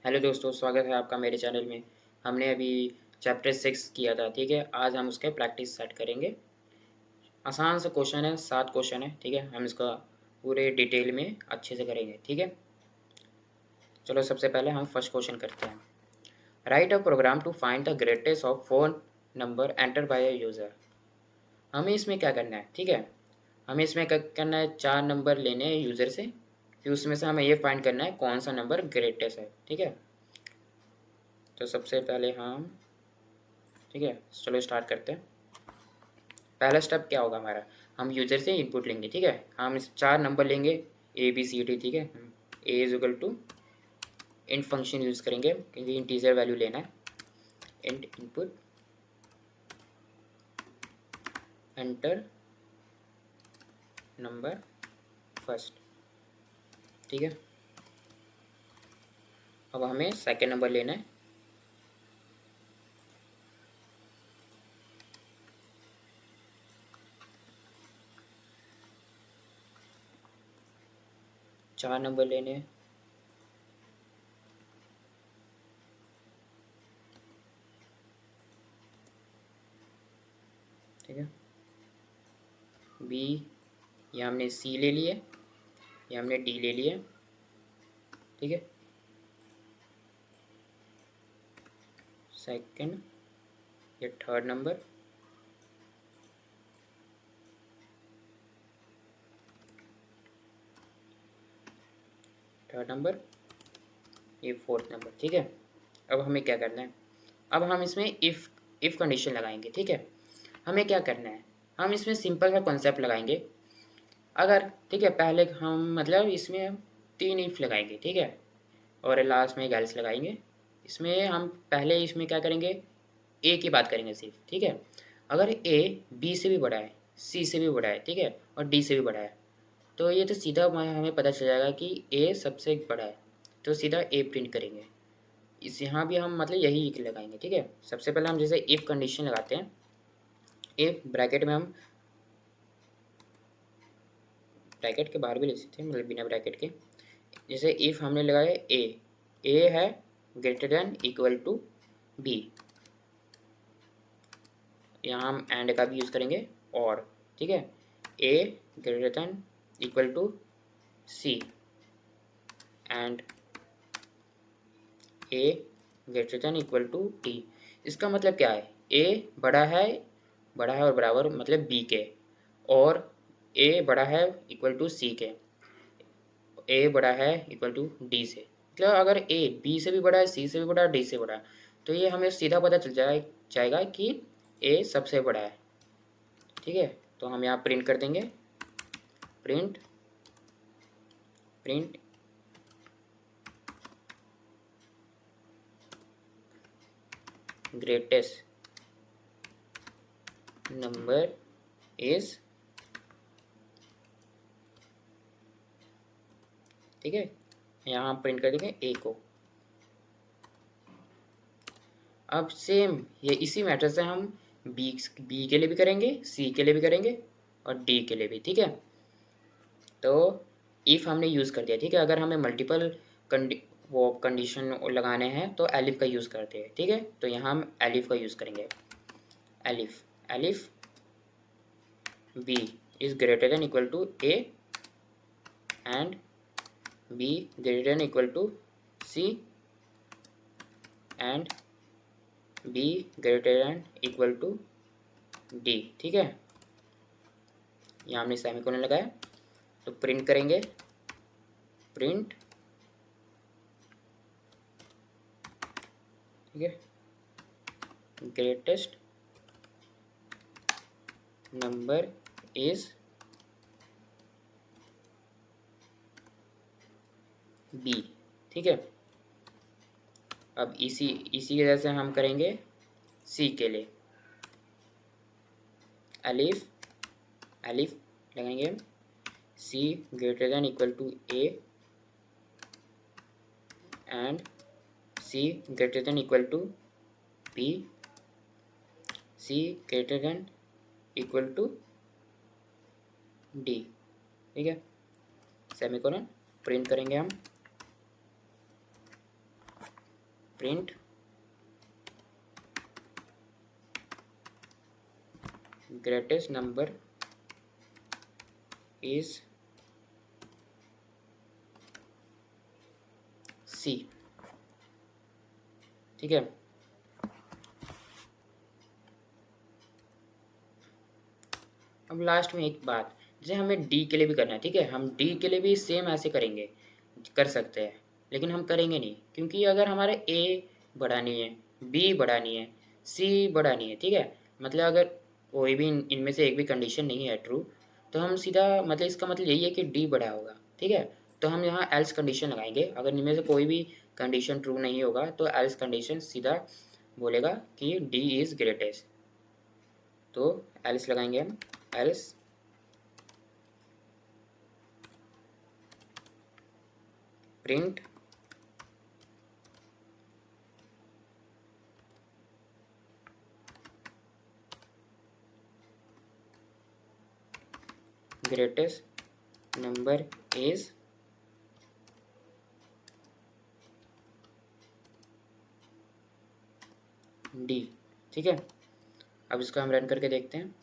Hello दोस्तों, स्वागत है आपका मेरे चैनल में। हमने अभी चैप्टर 6 किया था, ठीक है। आज हम उसके प्रैक्टिस सेट करेंगे। आसान सा क्वेश्चन है, 7 क्वेश्चन है, ठीक है। हम इसका पूरे डिटेल में अच्छे से करेंगे, ठीक है। चलो सबसे पहले हम फर्स्ट क्वेश्चन करते हैं। Write a program to find the greatest of 4 number enter by a user. हमें इसमें क्या करना है, ठीक है। हमें इसमें क्या करना है, 4 नंबर लेने हैं यूज़र से, फिर उसमें से हमें ये फाइंड करना है कौन सा नंबर ग्रेटेस्ट है, ठीक है। तो सबसे पहले हम, ठीक है, चलो स्टार्ट करते हैं। पहला स्टेप क्या होगा हमारा, हम यूजर से इनपुट लेंगे, ठीक है। हम इस 4 नंबर लेंगे ABCD, ठीक है। A is equal to int function use करेंगे क्योंकि इंटीजर वैल्यू लेना है। Int input enter number first, ठीक है। अब हमें सेकेंड नंबर लेना है। चार नंबर लेने हैं, ठीक है। B, या हमने C ले लिए, या हमने D ले लिए, ठीक है। सेकंड या थर्ड नंबर, थर्ड नंबर, ये फोर्थ नंबर, ठीक है। अब हमें क्या करना है, अब हम इसमें इफ़ कंडीशन लगाएंगे, ठीक है। हमें क्या करना है, हम इसमें सिंपल सा कॉन्सेप्ट लगाएंगे। अगर, ठीक है, पहले हम मतलब इसमें हम 3 इफ लगाएंगे, ठीक है, और लास्ट में एक एल्स लगाएंगे। इसमें हम पहले इसमें क्या करेंगे, ए की बात करेंगे सिर्फ, ठीक है। अगर ए बी से भी बड़ा है, सी से भी बड़ा है, ठीक है, और डी से भी बड़ा है, तो ये तो सीधा हमें पता चल जाएगा कि ए सबसे बड़ा है, तो सीधा ए प्रिंट करेंगे। इस यहाँ भी हम मतलब यही लगाएंगे, ठीक है। सबसे पहले हम जैसे इफ़ कंडीशन लगाते हैं। इफ़ ब्रैकेट में हम ब्रैकेट के बाहर भी ले सकते हैं, मतलब बिना ब्रैकेट के। जैसे इफ़ हमने लगाया ए है greater than equal to B, यहाँ हम एंड का भी यूज़ करेंगे, और, ठीक है। A greater than equal to C and A greater than equal to D. इसका मतलब क्या है, ए बड़ा है और बराबर मतलब बी के, और ए बड़ा है इक्वल टू सी के, ए बड़ा है इक्वल टू डी से। मतलब अगर ए बी से भी बड़ा है, सी से भी बड़ा है, डी से बड़ा है, तो ये हमें सीधा पता चल जाएगा कि ए सबसे बड़ा है, ठीक है। तो हम यहाँ प्रिंट कर देंगे, print print greatest number is, ठीक है। यहाँ हम प्रिंट कर देंगे ए को। अब सेम ये इसी मैटर से हम बी के लिए भी करेंगे, सी के लिए भी करेंगे, और डी के लिए भी, ठीक है। तो इफ़ हमने यूज़ कर दिया, ठीक है। अगर हमें मल्टीपल वो कंडीशन लगाने हैं तो एलिफ का यूज़ करते हैं, ठीक है। तो यहाँ हम एलिफ का यूज़ करेंगे। Elif elif B is greater than equal to A and B greater than equal to C and B greater than equal to D, ठीक है। यहाँ हमने सेमीकोलन लगाया, तो प्रिंट करेंगे, प्रिंट, ठीक है, ग्रेटेस्ट नंबर इज बी, ठीक है। अब इसी इसी की वजह से हम करेंगे सी के लिए। अलिफ अलिफ लगाएंगे, C greater than equal to A and C greater than equal to B, C greater than equal to D, ठीक है। सेमीकोलन, प्रिंट करेंगे हम, print greatest number is C. ठीक है, अब लास्ट में एक बात, जैसे हमें डी के लिए भी करना है, ठीक है, हम डी के लिए भी सेम ऐसे करेंगे, कर सकते हैं, लेकिन हम करेंगे नहीं, क्योंकि अगर हमारे ए बड़ा नहीं है, बी बड़ा नहीं है, सी बड़ा नहीं है, ठीक है, मतलब अगर कोई भी इनमें से एक भी कंडीशन नहीं है ट्रू, तो हम सीधा मतलब इसका मतलब यही है कि डी बड़ा होगा। ठीक है, तो हम यहाँ एल्स कंडीशन लगाएंगे, अगर इनमें से कोई भी कंडीशन ट्रू नहीं होगा तो एल्स कंडीशन सीधा बोलेगा कि डी इज़ ग्रेटेस्ट। तो एल्स लगाएंगे हम, else print greatest number is D. ठीक है, अब इसको हम रन करके देखते हैं।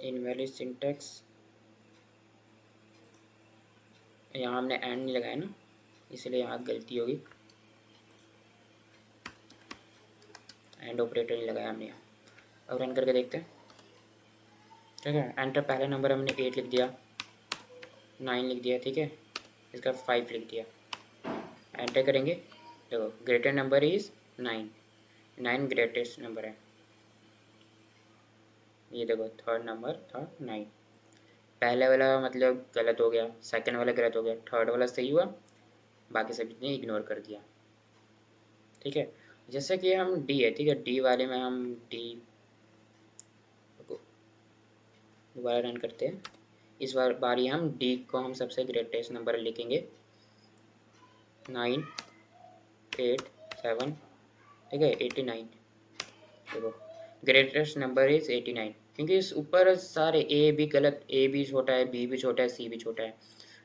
इनवैलिड सिंटैक्स, यहाँ हमने एंड नहीं लगाया ना, इसलिए यहाँ गलती होगी, एंड ऑपरेटर नहीं लगाया हमने यहाँ। अब रन करके देखते हैं। ठीक है, एंटर, पहला नंबर हमने 8 लिख दिया, 9 लिख दिया, ठीक है, इसका 5 लिख दिया, एंटर करेंगे। देखो greater number is 9, 9 greatest number है, ये देखो थर्ड नंबर था 9। पहले वाला मतलब गलत हो गया, सेकंड वाला गलत हो गया, थर्ड वाला सही हुआ, बाकी सब ने इग्नोर कर दिया। ठीक है, जैसे कि हम डी है, ठीक है, डी वाले में हम डी दोबारा रन करते हैं। इस बारी हम डी को हम सबसे ग्रेटेस्ट नंबर लिखेंगे, 9 8 7, ठीक है, 89। देखो ग्रेटेस्ट नंबर इज 89, क्योंकि इस ऊपर सारे ए भी गलत, ए भी छोटा है, बी भी छोटा है, सी भी छोटा है,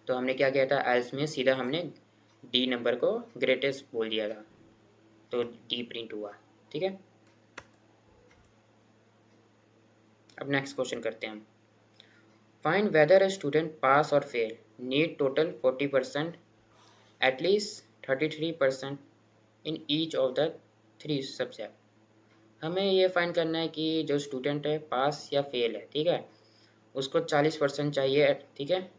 तो हमने क्या किया था, एल्स में सीधा हमने डी नंबर को ग्रेटेस्ट बोल दिया था, तो डी प्रिंट हुआ। ठीक है, अब नेक्स्ट क्वेश्चन करते हैं हम। Find whether a student pass और fail need total 40%, at least 33% in each of the 3 subject. हमें ये फाइंड करना है कि जो स्टूडेंट है पास या फेल है, ठीक है, उसको 40% चाहिए, ठीक है,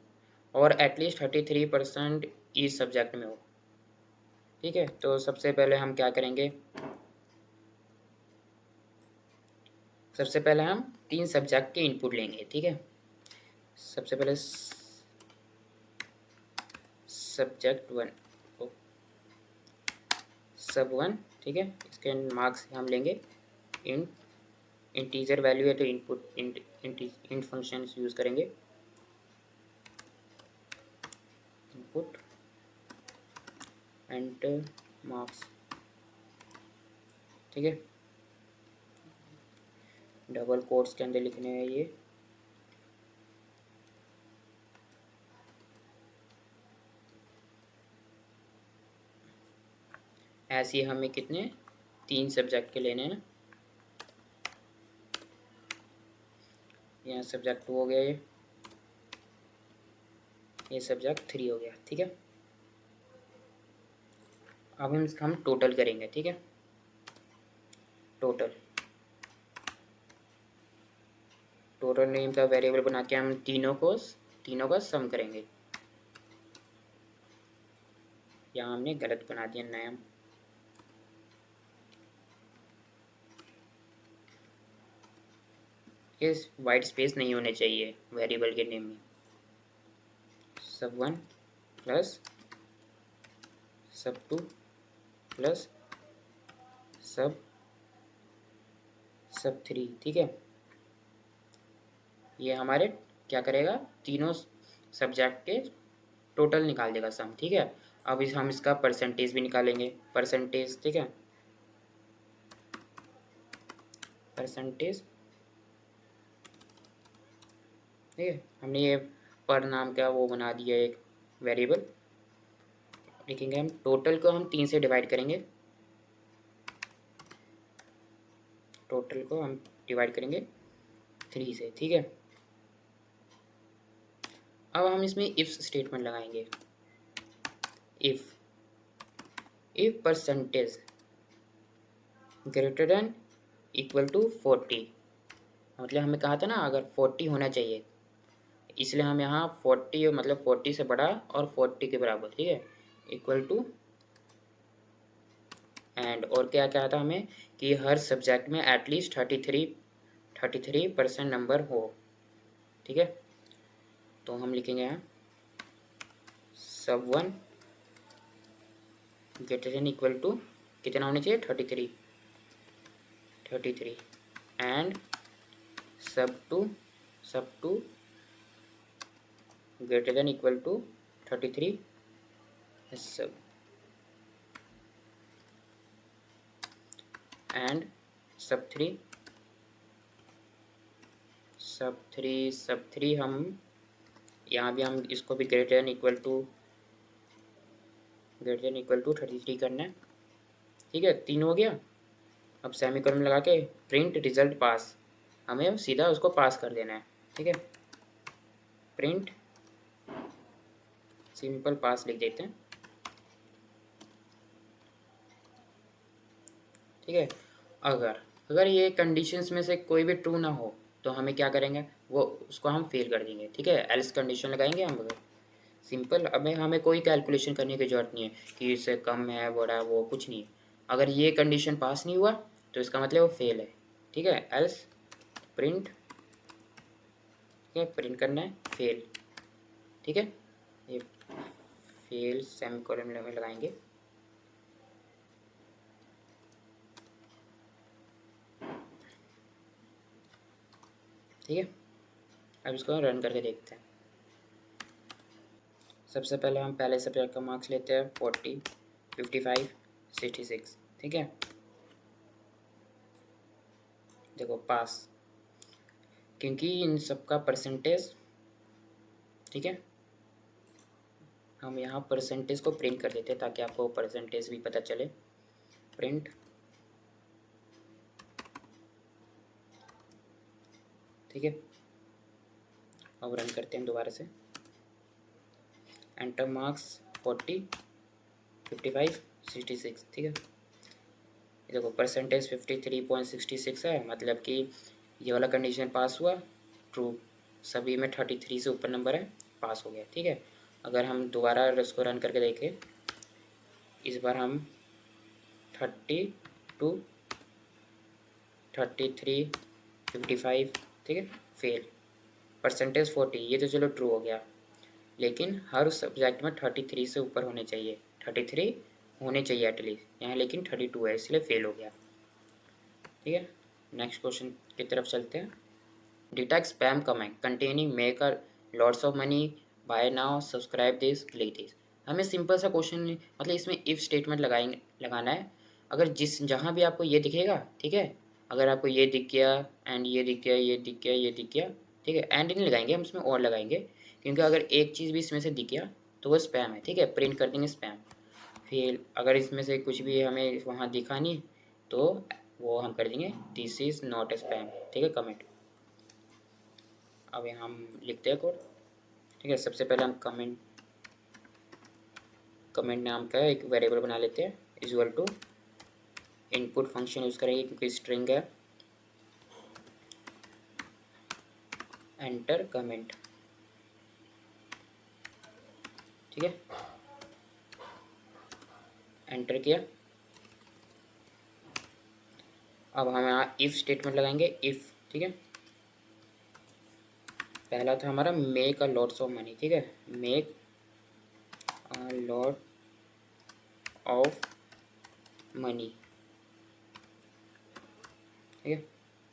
और एटलीस्ट 33% ईच सब्जेक्ट में हो। ठीक है, तो सबसे पहले हम क्या करेंगे, सबसे पहले हम 3 सब्जेक्ट के इनपुट लेंगे। ठीक है, सबसे पहले सब्जेक्ट 1 को सब 1, ठीक है, इसके मार्क्स हम लेंगे इंटीजर वैल्यू है तो इनपुट इंट फंक्शन यूज़ करेंगे, इनपुट एंटर मार्क्स। ठीक है, डबल कोट्स के अंदर लिखने हैं ये, ऐसे ही हमें कितने 3 सब्जेक्ट के लेने हैं ना, यहाँ सब्जेक्ट 2 हो गया, ये सब्जेक्ट 3 हो गया। ठीक है, अब हम टोटल करेंगे। ठीक है, टोटल नेम का वेरिएबल बना के हम तीनों का सम करेंगे। यहाँ हमने गलत बना दिया नाम, ये वाइट स्पेस नहीं होने चाहिए वेरिएबल के नेम में। सब 1 प्लस सब 2 प्लस सब 3। ठीक है, ये हमारे क्या करेगा, तीनों सब्जेक्ट के टोटल निकाल देगा सम। ठीक है, अब हम इसका परसेंटेज भी निकालेंगे, परसेंटेज। ठीक है, परसेंटेज ठीक है। हमने ये पर नाम का वो बना दिया एक वेरिएबल। लिखेंगे हम टोटल को हम 3 से डिवाइड करेंगे, टोटल को हम डिवाइड करेंगे 3 से, ठीक है। अब हम इसमें इफ स्टेटमेंट लगाएंगे। If percentage greater than equal to 40, मतलब हमें कहा था ना अगर 40 होना चाहिए, इसलिए हम यहाँ 40 मतलब 40 से बड़ा और 40 के बराबर, ठीक है, इक्वल टू एंड और क्या क्या था हमें कि हर सब्जेक्ट में एटलीस्ट 33% नंबर हो, ठीक है। तो हम लिखेंगे यहाँ सब 1 ग्रेटर देन इक्वल टू कितना होना चाहिए 33 एंड सब to greater than equal to 33 सब एंड सब थ्री हम यहाँ भी हम इसको भी ग्रेटर देन इक्वल टू 33 करना है, ठीक है। 3 हो गया। अब सेमीकोलन लगा के प्रिंट रिजल्ट पास, हमें सीधा उसको पास कर देना है, ठीक है। प्रिंट सिंपल पास लिख देते हैं, ठीक है। अगर ये कंडीशंस में से कोई भी ट्रू ना हो तो हमें क्या करेंगे, वो उसको हम फेल कर देंगे, ठीक है। एल्स कंडीशन लगाएंगे हम। अगर सिंपल, हमें कोई कैलकुलेशन करने की ज़रूरत नहीं है कि इससे कम है बड़ा, वो कुछ नहीं है। अगर ये कंडीशन पास नहीं हुआ तो इसका मतलब वो फेल है, ठीक है। एल्स प्रिंट, ठीक है, प्रिंट करना है फेल, ठीक है। ये फेल सेमीकोलन में लगाएंगे, ठीक है। अब इसको रन करके देखते हैं। सबसे पहले हम पहले सब्जेक्ट का मार्क्स लेते हैं 40, 55, 66, ठीक है। देखो पास, क्योंकि इन सब का परसेंटेज, ठीक है। हम यहाँ परसेंटेज को प्रिंट कर देते हैं ताकि आपको परसेंटेज भी पता चले। प्रिंट, ठीक है। अब रन करते हैं दोबारा से। एंटर मार्क्स 40, 55, 66, ठीक है। देखो परसेंटेज 53.66 है, मतलब कि ये वाला कंडीशन पास हुआ, ट्रू। सभी में 33 से ऊपर नंबर है, पास हो गया, ठीक है। अगर हम दोबारा इसको रन करके देखें, इस बार हम 32, 33, 55, ठीक है, फेल। परसेंटेज 40, ये तो चलो ट्रू हो गया, लेकिन हर सब्जेक्ट में 33 से ऊपर होने चाहिए, 33 होने चाहिए एटलीस्ट, यहाँ लेकिन 32 है, इसलिए फेल हो गया, ठीक है। नेक्स्ट क्वेश्चन की तरफ चलते हैं। Detect spam comment containing make a lots of money by now subscribe this click this. हमें सिंपल सा क्वेश्चन, मतलब इसमें इफ स्टेटमेंट लगाना है। अगर जहाँ भी आपको ये दिखेगा, ठीक है, अगर आपको ये दिख गया एंड ये दिख गया, ये दिख गया, ये दिख गया, ठीक है, एंड नहीं लगाएंगे हम इसमें, और लगाएंगे, क्योंकि अगर एक चीज़ भी इसमें से दिख गया तो वो स्पैम है, ठीक है। प्रिंट कर देंगे स्पैम। फिर अगर इसमें से कुछ भी हमें वहाँ दिखा नहीं तो वो हम कर देंगे दिस इज़ नॉट स्पैम, ठीक है, कमेंट। अब यहाँ हम लिखते हैं कोड, ठीक है। सबसे पहले हम कमेंट नाम का एक वेरिएबल बना लेते हैं, equal to input function use करेंगे क्योंकि स्ट्रिंग है, एंटर कमेंट, ठीक है। एंटर किया। अब हम यहाँ इफ़ स्टेटमेंट लगाएंगे, इफ़, ठीक है। पहला था हमारा make a lots of money, ठीक है, make a lot of money, ठीक है।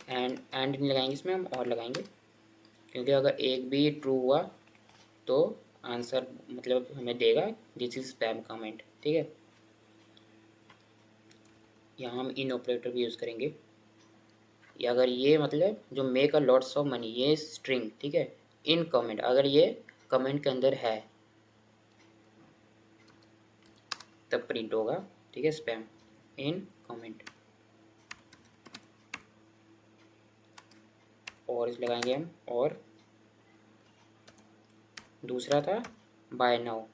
एंड नहीं लगाएंगे इसमें, हम और लगाएंगे, क्योंकि अगर एक भी ट्रू हुआ तो आंसर मतलब हमें देगा दिस इज स्पैम कमेंट, ठीक है। यहाँ हम इन ऑपरेटर भी यूज़ करेंगे। या अगर ये मतलब जो make a lots of money, ये स्ट्रिंग, ठीक है, इन कमेंट, अगर ये कमेंट के अंदर है तब प्रिंट होगा, ठीक है, स्पैम इन कमेंट। और इस लगाएंगे हम, और दूसरा था by now,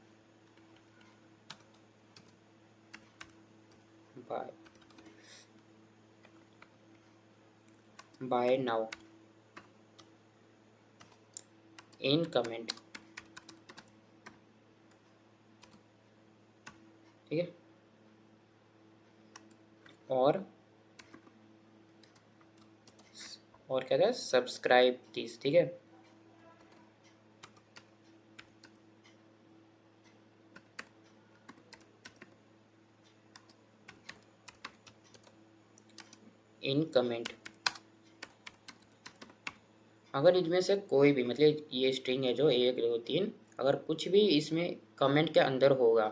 by now in comment, ठीक है। और क्या था, सब्सक्राइब दिस, ठीक है। इन कमेंट, अगर इनमें से कोई भी, मतलब ये स्ट्रिंग है जो 1 2 3, अगर कुछ भी इसमें कमेंट के अंदर होगा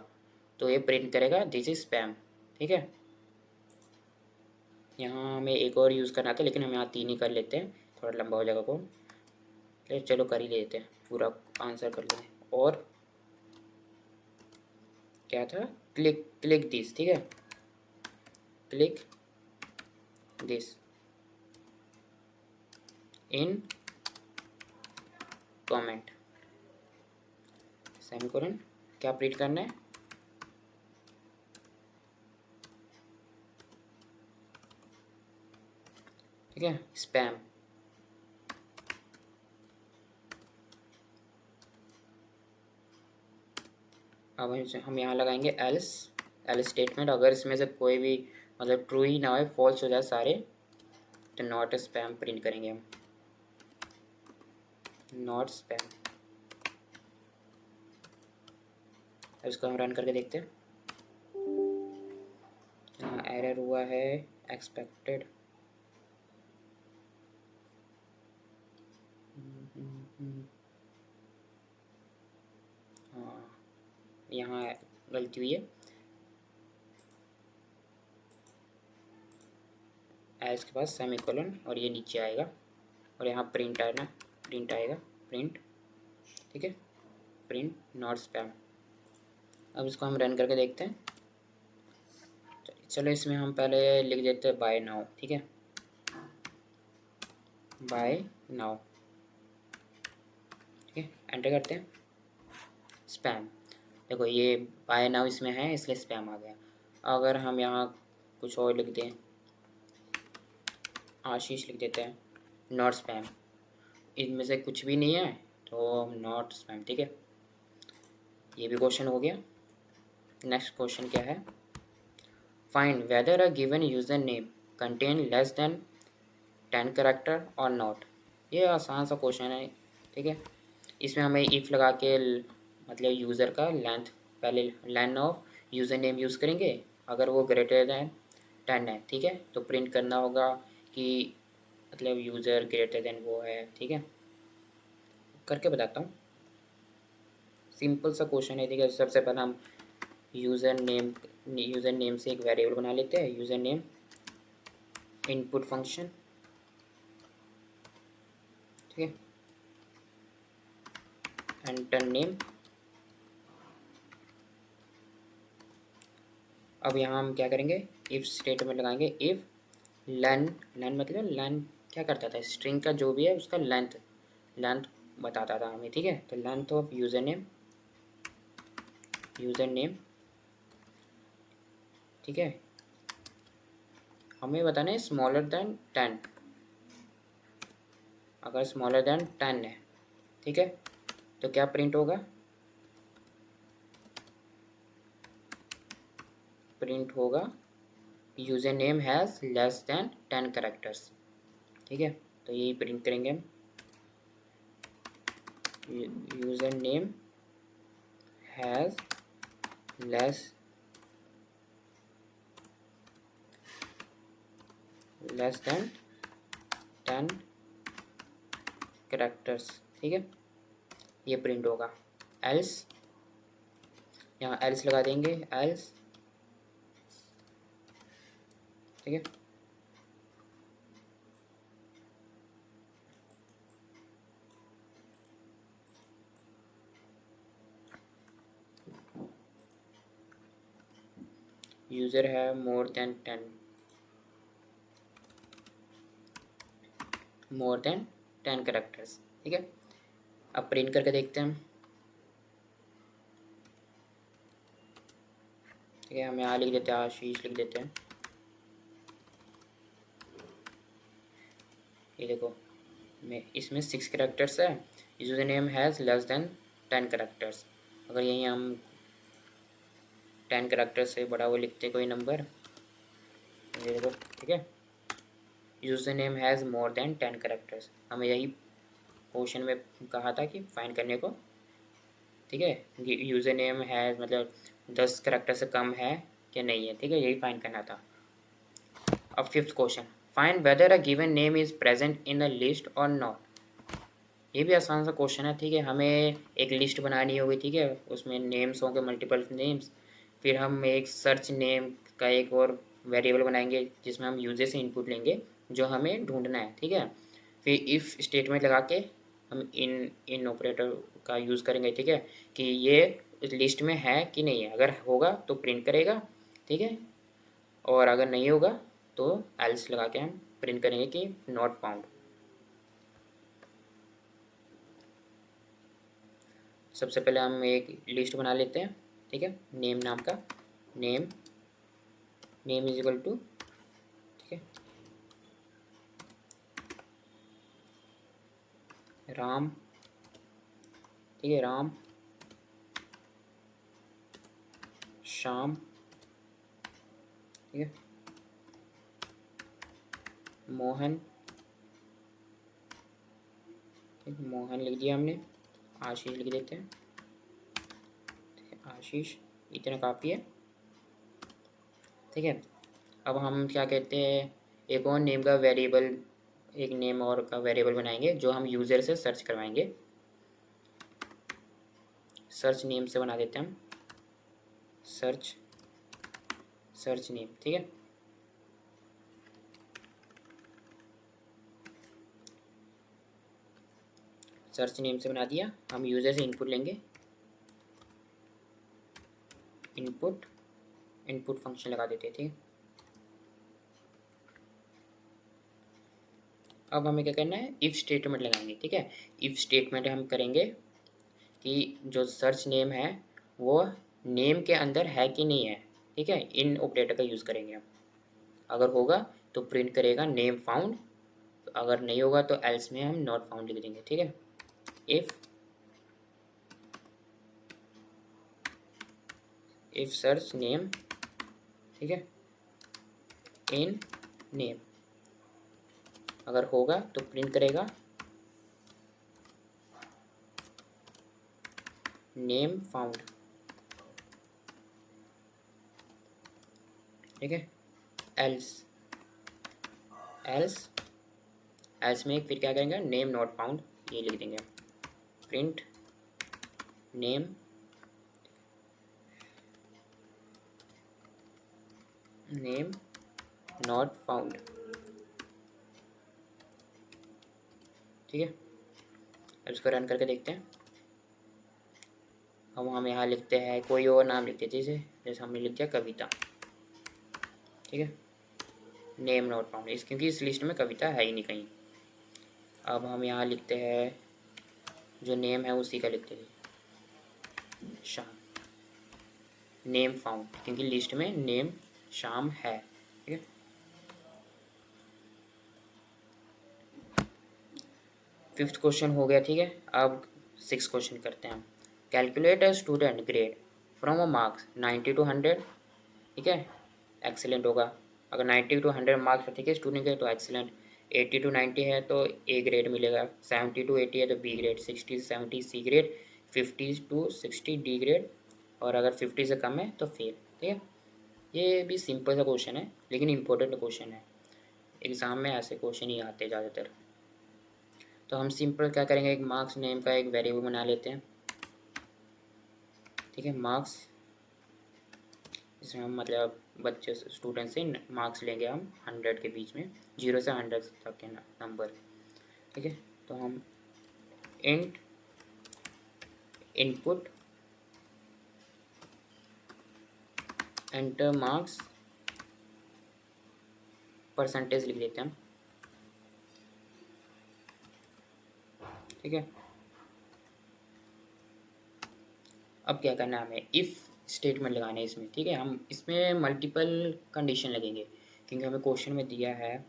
तो ये प्रिंट करेगा दिस इज स्पैम, ठीक है। यहाँ हमें एक और यूज़ करना था, लेकिन हम यहाँ 3 ही कर लेते हैं, थोड़ा लंबा हो जाएगा कोड। चलो कर ही लेते हैं, पूरा आंसर कर लेते हैं। और क्या था, क्लिक क्लिक दिस, ठीक है, click this in comment, semicolon, क्या प्रिंट करना है, ठीक है, स्पैम। अब हम यहाँ लगाएंगे एल्स, एल्स स्टेटमेंट, अगर इसमें से कोई भी मतलब ट्रू ही ना हो, फॉल्स हो जाए सारे, तो नॉट स्पैम प्रिंट करेंगे हम, नॉट स्पैम। अब इसको हम रन करके देखते हैं। यहाँ एरर हुआ है, एक्सपेक्टेड, हाँ यहाँ गलती हुई है, एस के पास सेमीकोलन और ये नीचे आएगा, और यहाँ प्रिंट आएगा, प्रिंट आएगा, प्रिंट, ठीक है, प्रिंट नॉट स्पैम। अब इसको हम रन करके देखते हैं। चलो इसमें हम पहले लिख देते हैं बाय नाउ, ठीक है, बाय नाउ, ठीक है, एंटर करते हैं, स्पैम। देखो ये बाय नाउ इसमें है इसलिए स्पैम आ गया। अगर हम यहाँ कुछ और लिख दें, आशीष लिख देते हैं, नॉट स्पैम, इनमें से कुछ भी नहीं है तो नॉट स्पैम, ठीक है। ये भी क्वेश्चन हो गया। नेक्स्ट क्वेश्चन क्या है, find whether a given user name contain less than 10 character और नॉट। ये आसान सा क्वेश्चन है, ठीक है। इसमें हमें इफ़ लगा के मतलब यूज़र का लेंथ, पहले length of user name use करेंगे, अगर वो ग्रेटर दैन 10 है, ठीक है, तो प्रिंट करना होगा कि मतलब यूज़र ग्रेटर देन वो है, ठीक है। करके बताता हूँ, सिंपल सा क्वेश्चन है, ठीक है। सबसे पहले हम यूज़र नेम से एक वेरिएबल बना लेते हैं, यूज़र नेम इनपुट फंक्शन, ठीक है, एंटर नेम। अब यहाँ हम क्या करेंगे, इफ़ स्टेटमेंट लगाएंगे, इफ़ लेन, लेन मतलब लेन क्या करता था, स्ट्रिंग का जो भी है उसका लेंथ, लेंथ बताता था हमें, ठीक है। तो लेंथ ऑफ यूज़र नेम, ठीक है, हमें बताना है स्मॉलर देन 10, अगर स्मॉलर देन 10 है, ठीक है, तो क्या प्रिंट होगा, प्रिंट होगा user name has less than 10 characters, ठीक है। तो यही प्रिंट करेंगे हम, user name has less than 10 characters, ठीक है, ये प्रिंट होगा। एल्स, यहाँ एल्स लगा देंगे, एल्स, ठीक है, यूज़र है मोर देन 10 करेक्टर्स। ठीक है, अब प्रिंट करके देखते हैं हम। ठीक है, हम यहाँ लिख देते हैं आशीष, लिख देते हैं। ये देखो, मैं इसमें 6 करेक्टर्स है। User name has less than 10 characters. अगर यहीं हम 10 करेक्टर्स से बड़ा वो लिखते कोई नंबर, ये देखो। ठीक है, user name has more than 10 characters, हमें यही क्वेश्चन में कहा था कि फाइंड करने को। ठीक है, यूज़र नेम हैज़ मतलब 10 करेक्टर से कम है कि नहीं है। ठीक है, यही फाइंड करना था। अब fifth question, find whether a given name is present in the list और नॉट। ये भी आसान सा क्वेश्चन है। ठीक है, हमें एक लिस्ट बनानी होगी। ठीक है, उसमें नेम्स होंगे, मल्टीपल नेम्स। फिर हम एक सर्च नेम का एक और वेरिएबल बनाएंगे जिसमें हम यूजर से इनपुट लेंगे जो हमें ढूंढना है। ठीक है, फिर इफ़ स्टेटमेंट लगा के हम इन ऑपरेटर का यूज़ करेंगे। ठीक है, कि ये इस लिस्ट में है कि नहीं है। अगर होगा तो प्रिंट करेगा। ठीक है, और अगर नहीं होगा तो एल्स लगा के हम प्रिंट करेंगे कि नॉट फाउंड। सबसे पहले हम एक लिस्ट बना लेते हैं। ठीक है, नेम नाम का, नेम इज इक्वल टू, ठीक है, राम। ठीक है, राम, श्याम। ठीक है, मोहन। ठीक है, मोहन लिख दिया हमने। आशीष लिख देते हैं। ठीक है, आशीष, इतना काफ़ी है। ठीक है, अब हम क्या कहते हैं, एक और नेम का वेरिएबल, एक नेम और का वेरिएबल बनाएंगे जो हम यूज़र से सर्च करवाएंगे। सर्च नेम से बना देते हैं हम, सर्च नेम। ठीक है, सर्च नेम से बना दिया। हम यूज़र से इनपुट लेंगे, इनपुट फंक्शन लगा देते हैं। ठीक है, अब हमें क्या करना है, इफ़ स्टेटमेंट लगाएंगे। ठीक है, इफ़ स्टेटमेंट हम करेंगे कि जो सर्च नेम है वो नेम के अंदर है कि नहीं है। ठीक है, इन ऑपरेटर का यूज़ करेंगे हम। अगर होगा तो प्रिंट करेगा नेम फाउंड, अगर नहीं होगा तो एल्स में हम नॉट फाउंड लिख देंगे। ठीक है, इफ सर्च नेम, ठीक है, इन नेम, अगर होगा तो प्रिंट करेगा नेम फाउंड। ठीक है, एल्स में फिर क्या करेंगे, नेम नॉट फाउंड, ये लिख देंगे, प्रिंट नेम नॉट फाउंड। ठीक है, अब इसको रन करके देखते हैं। अब हम यहाँ लिखते हैं कोई और नाम लिखते हैं, जैसे हमने लिख दिया कविता। ठीक है, नेम नॉट फाउंड, इस क्योंकि इस लिस्ट में कविता है ही नहीं कहीं। अब हम यहाँ लिखते हैं जो नेम है उसी का लिखते हैं, श्याम, नेम फाउंड, क्योंकि लिस्ट में नेम श्याम है। ठीक है, फिफ्थ क्वेश्चन हो गया। ठीक है, अब सिक्स क्वेश्चन करते हैं हम। Calculate a student grade from a marks 90 to 100। ठीक है, एक्सीलेंट होगा। अगर 90 to 100 मार्क्स है, ठीक है, स्टूडेंट के, तो एक्सीलेंट। 80 to 90 है तो ए ग्रेड मिलेगा। 70 to 80 है तो B grade. 60 to 70 C grade. 50 to 60 D grade. और अगर 50 से कम है तो फेल। ठीक है, ये भी सिंपल सा क्वेश्चन है लेकिन इम्पोर्टेंट क्वेश्चन है। एग्ज़ाम में ऐसे क्वेश्चन ही आते हैं ज़्यादातर। तो हम सिंपल क्या करेंगे, एक मार्क्स नेम का एक वेरिएबल बना लेते हैं। ठीक है, मार्क्स, इसमें हम मतलब बच्चे स्टूडेंट से मार्क्स लेंगे हम 100 के बीच में, 0 से 100 तक के नंबर। ठीक है, तो हम int input enter marks percentage लिख देते हैं हम, ठीक है। अब क्या करना है हमें, इफ़ स्टेटमेंट लगाना है इसमें, ठीक है। हम इसमें मल्टीपल कंडीशन लगेंगे क्योंकि हमें क्वेश्चन में दिया है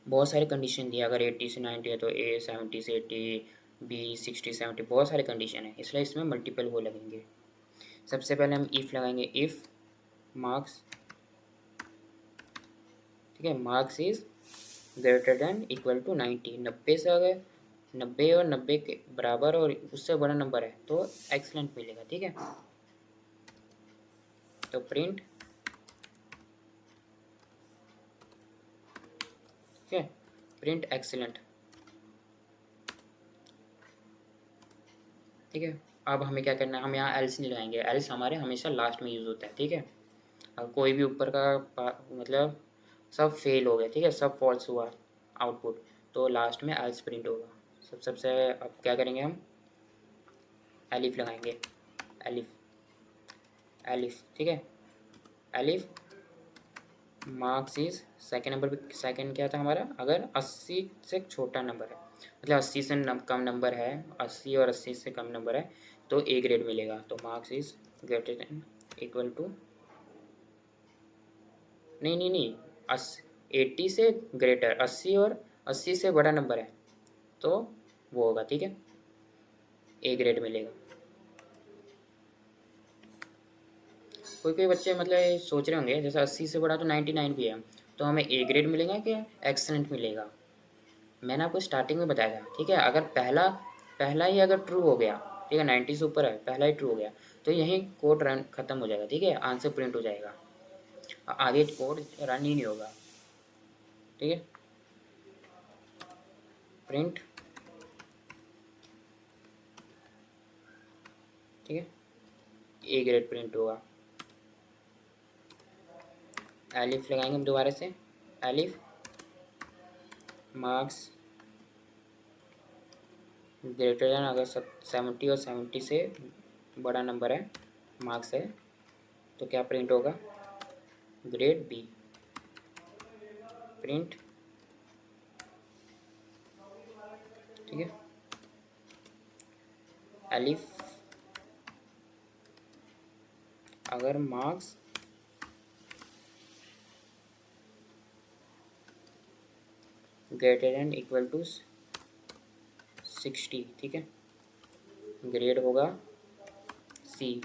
बहुत सारे कंडीशन दिया, अगर 80 से 90 है तो ए, 70 से 80, बी 60 70, बहुत सारे कंडीशन है, इसलिए इसमें मल्टीपल वो लगेंगे। सबसे पहले हम इफ़ लगाएंगे, इफ़ मार्क्स, ठीक है, marks is greater than equal to 90, 90 से अगर 90 और 90 के बराबर और उससे बड़ा नंबर है तो एक्सलेंट मिलेगा, ठीक है। तो प्रिंट, ठीक है, प्रिंट एक्सीलेंट, ठीक है। अब हमें क्या करना है, हम यहाँ एल्स नहीं लगाएंगे, एल्स हमारे हमेशा लास्ट में यूज़ होता है, ठीक है। अब कोई भी ऊपर का मतलब सब फेल हो गया, ठीक है, सब फॉल्स हुआ आउटपुट, तो लास्ट में एल्स प्रिंट होगा। सबसे अब क्या करेंगे हम, एलिफ लगाएंगे, एलिफ, एलिफ, ठीक है, elif marks is second number पे, सेकेंड क्या था हमारा, अगर 80 से छोटा नंबर है, मतलब 80 से कम नंबर है, 80 और 80 से कम नंबर है तो ए ग्रेड मिलेगा। तो marks is greater than equal to, नहीं नहीं नहीं, 80 से ग्रेटर, 80 और 80 से बड़ा नंबर है तो वो होगा, ठीक है, ए ग्रेड मिलेगा। कोई कोई बच्चे मतलब ये सोच रहे होंगे जैसे 80 से बड़ा तो 99 भी है, तो हमें ए ग्रेड मिलेगा कि एक्सलेंट मिलेगा। मैंने आपको स्टार्टिंग में बताया था, ठीक है, अगर पहला पहला ही अगर ट्रू हो गया, ठीक है, 90 से ऊपर है, पहला ही ट्रू हो गया तो यहीं कोड रन खत्म हो जाएगा, ठीक है, आंसर प्रिंट हो जाएगा, आगे कोड रन ही नहीं होगा, ठीक है। प्रिंट, ठीक है, ए ग्रेड प्रिंट होगा। एलिफ लगाएंगे हम दोबारा से, एलिफ मार्क्स ग्रेटर देन, अगर 70 और 70 से बड़ा नंबर है, मार्क्स है, तो क्या प्रिंट होगा, ग्रेड बी, प्रिंट, ठीक है, एलिफ अगर marks greater than equal to 60, ठीक है, ग्रेड होगा सी,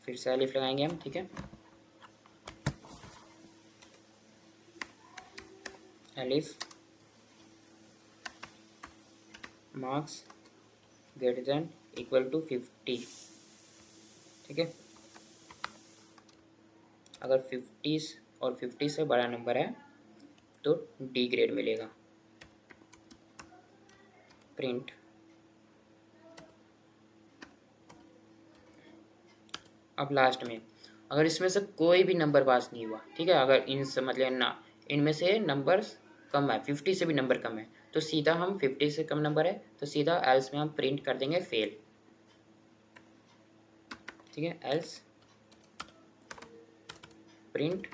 फिर से एलिफ लगाएंगे हम, ठीक है, elif marks greater than equal to 50, ठीक है, अगर 50 और 50 से बड़ा नंबर है तो डी ग्रेड मिलेगा, प्रिंट, अब लास्ट में अगर इसमें से कोई भी नंबर पास नहीं हुआ, ठीक है, अगर इन मतलब ना इनमें से नंबर्स कम है, 50 से भी नंबर कम है तो सीधा हम 50 से कम नंबर है तो सीधा एल्स में हम प्रिंट कर देंगे फेल, ठीक है, एल्स प्रिंट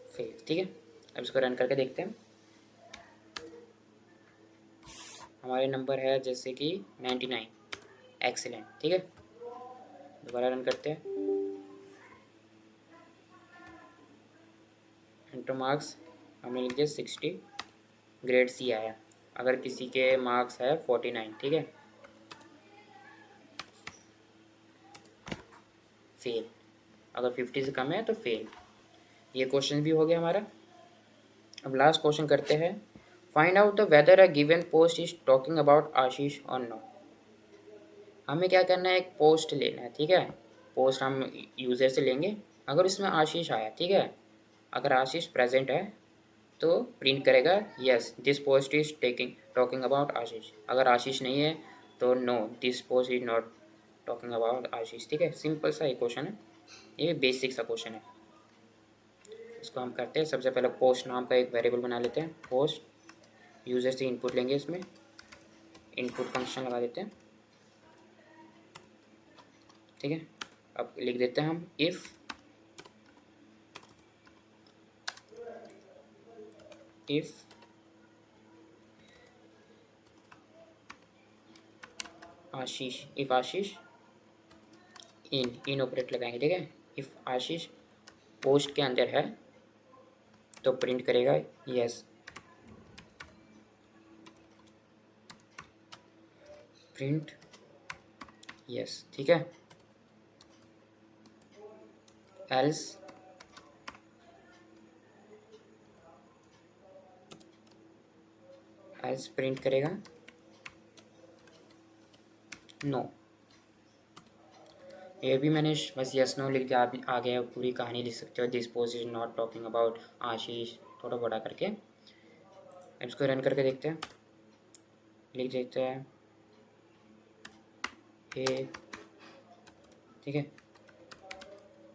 फेल, ठीक है। अब इसको रन करके देखते हैं, हमारे नंबर है जैसे कि 99, एक्सीलेंट, ठीक है, दोबारा रन करते हैं, इंटर मार्क्स हमने लिख दिया 60, ग्रेड सी आया, अगर किसी के मार्क्स है 49, ठीक है, फेल, अगर 50 से कम है तो फेल। ये क्वेश्चन भी हो गया हमारा। अब लास्ट क्वेश्चन करते हैं, find out the whether a given post is talking about Ashish और नो। हमें क्या करना है, एक पोस्ट लेना है, ठीक है, पोस्ट हम यूज़र से लेंगे, अगर इसमें आशीष आया, ठीक है, अगर आशीष प्रेजेंट है तो प्रिंट करेगा yes this post is taking talking about Ashish, अगर आशीष नहीं है तो no this post is not talking about Ashish, ठीक है, सिंपल सा ये क्वेश्चन है, ये बेसिक सा क्वेश्चन है। इसको हम करते हैं। सबसे पहले पोस्ट नाम का एक वेरिएबल बना लेते हैं। पोस्ट यूज़र से इनपुट लेंगे, इसमें इनपुट फंक्शन लगा देते हैं, ठीक है। अब लिख देते हैं हम if Ashish, if Ashish in operate लगाएंगे, ठीक है। इफ़ आशीष पोस्ट के अंदर है तो प्रिंट करेगा यस, प्रिंट यस, ठीक है। एल्स प्रिंट करेगा नो। ये भी मैंने बस यस नो लिख दिया। आप आगे पूरी कहानी लिख सकते हो। This post is not talking about Ashish, थोड़ा बड़ा करके। अब इसको रन करके देखते हैं, लिख देते हैं हे, ठीक है,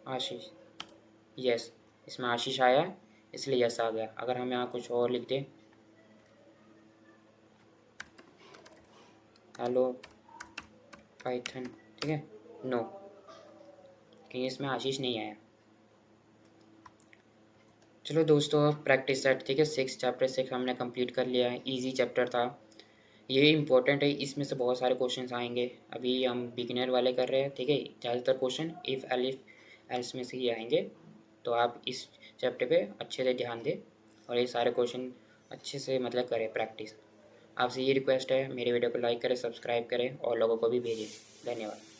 आशीष यस। इसमें आशीष आया इसलिए यस आ गया। अगर हम यहाँ कुछ और लिख दें, हेलो पाइथन, ठीक है, नो, कि इसमें आशीष नहीं आया। चलो दोस्तों, प्रैक्टिस सेट, ठीक है, चैप्टर 6 हमने कंप्लीट कर लिया है। इजी चैप्टर था, ये इम्पोर्टेंट है। इसमें से बहुत सारे क्वेश्चंस आएंगे। अभी हम बिगिनर वाले कर रहे हैं, ठीक है। ज़्यादातर क्वेश्चन इफ़ एल्स में से ही आएंगे, तो आप इस चैप्टर पे अच्छे से ध्यान दें और ये सारे क्वेश्चन अच्छे से मतलब करें प्रैक्टिस। आपसे ये रिक्वेस्ट है, मेरे वीडियो को लाइक करें, सब्सक्राइब करें और लोगों को भी भेजें। धन्यवाद।